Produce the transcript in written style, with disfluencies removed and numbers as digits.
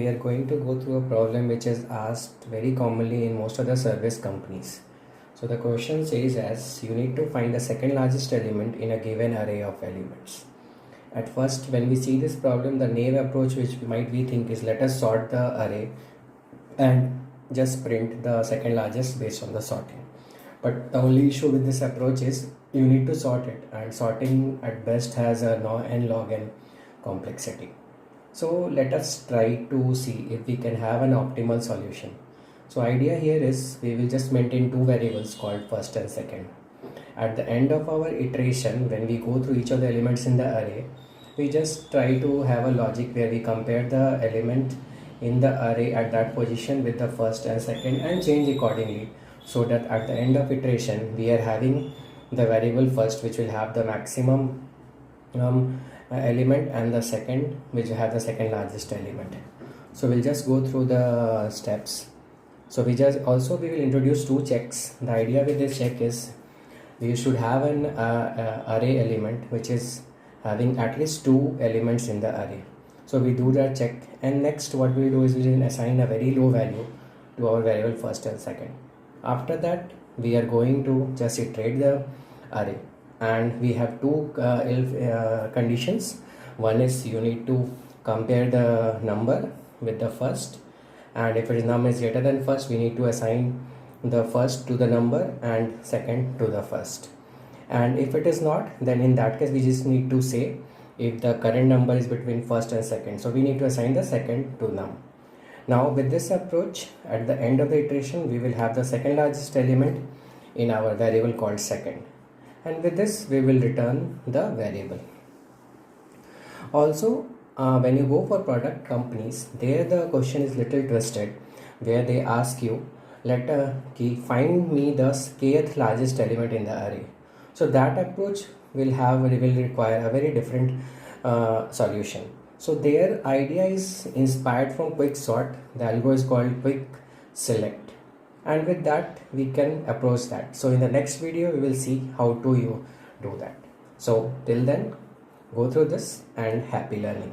We are going to go through a problem which is asked very commonly in most of the service companies. So the question says as you need to find the second largest element in a given array of elements. At first, when we see this problem, the naive approach which we think is let us sort the array and just print the second largest based on the sorting. But the only issue with this approach is you need to sort it, and sorting at best has a n log n complexity. So let us try to see if we can have an optimal solution. So idea here is we will just maintain two variables called first and second. At the end of our iteration, when we go through each of the elements in the array, we just try to have a logic where we compare the element in the array at that position with the first and second and change accordingly, so that at the end of iteration we are having the variable first which will have the maximum element and the second which will have the second largest element. So we'll just go through the steps. So we will introduce two checks. The idea with this check is we should have an array element which is having at least two elements in the array. So we do that check, and next what we do is we will assign a very low value to our variable first and second. After that we are going to just iterate the array, and we have two conditions. One is you need to compare the number with the first, and if its number is greater than first, we need to assign the first to the number and second to the first. And if it is not, then in that case we just need to say if the current number is between first and second, so we need to assign the second to num. Now with this approach, at the end of the iteration we will have the second largest element in our variable called second, and with this we will return the variable. Also, when you go for product companies, there the question is little twisted, where they ask you find me the kth largest element in the array. So that approach will require a very different solution. So their idea is inspired from quick sort. The algo is called quick select, and with that we can approach that. So in the next video we will see how to you do that. So till then, go through this and happy learning.